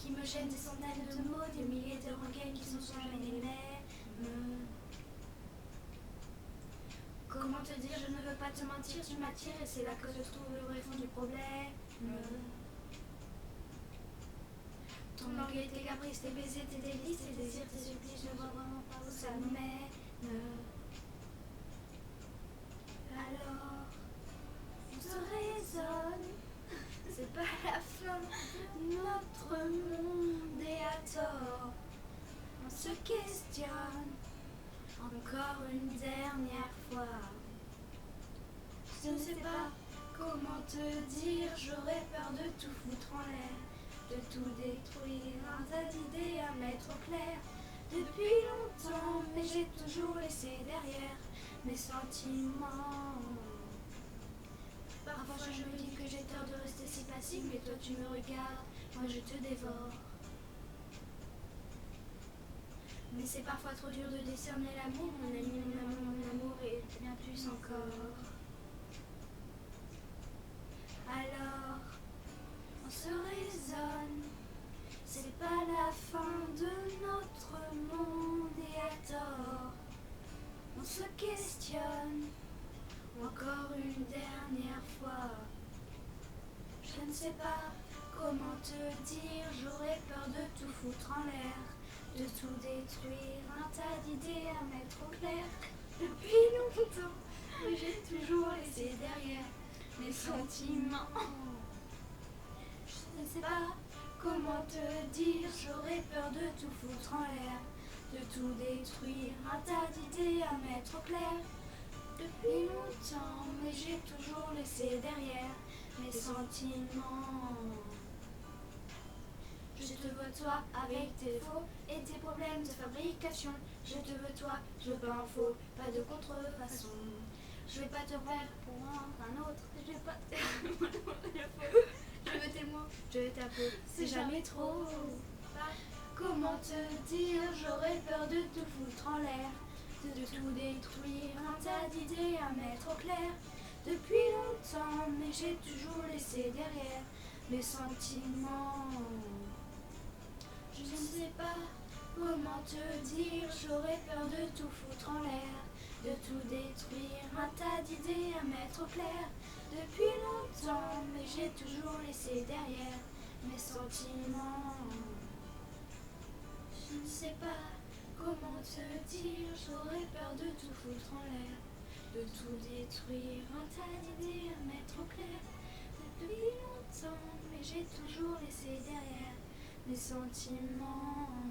qui me gênent, des centaines de mots, des milliers de rengaines qui sont sans jamais les mêmes. Comment te dire, je ne veux pas te mentir, tu m'attires et c'est là que se trouve le vrai fond du problème. Ton langue et tes caprices, tes baisers, tes délices, tes désirs, tes supplices, je ne vois vraiment pas où ça nous mène. Alors, on se raisonne, c'est pas la fin, notre monde est à tort. On se questionne, encore une dernière fois. Je ne sais pas comment te dire, j'aurais peur de tout foutre en l'air, de tout détruire, un tas d'idées à mettre au clair. Depuis longtemps, mais j'ai toujours laissé derrière mes sentiments. Parfois je me dis que j'ai tort de rester si passive, mais toi tu me regardes, moi je te dévore. Mais c'est parfois trop dur de décerner l'amour, mon ami, mon amour est bien plus encore. Alors, on se raisonne, c'est pas la fin de notre monde et à tort. On se questionne, encore une dernière fois. Je ne sais pas comment te dire, j'aurais peur de tout foutre en l'air, de tout détruire, un tas d'idées à mettre au clair. Depuis longtemps, mais j'ai toujours laissé derrière mes sentiments. Je ne sais pas comment te dire, j'aurais peur de tout foutre en l'air, de tout détruire, un tas d'idées à mettre au clair. Depuis longtemps, mais j'ai toujours laissé derrière mes sentiments. Je te veux toi avec tes défauts et tes problèmes de fabrication. Je te veux toi, je veux pas un faux, pas de contrefaçon. Je vais pas te prendre pour un autre, je vais pas te je veux tes mots, je veux ta peau, c'est jamais trop. Comment te dire, j'aurais peur de tout foutre en l'air, de tout détruire, un tas d'idées à mettre au clair. Depuis longtemps, mais j'ai toujours laissé derrière mes sentiments. Je ne sais pas comment te dire, j'aurais peur de tout foutre en l'air, de tout détruire, un tas d'idées à mettre au clair. Depuis longtemps, mais j'ai toujours laissé derrière mes sentiments. Je ne sais pas comment te dire, j'aurais peur de tout foutre en l'air, de tout détruire, un tas d'idées à mettre au clair. Depuis longtemps, mais j'ai toujours laissé derrière mes sentiments.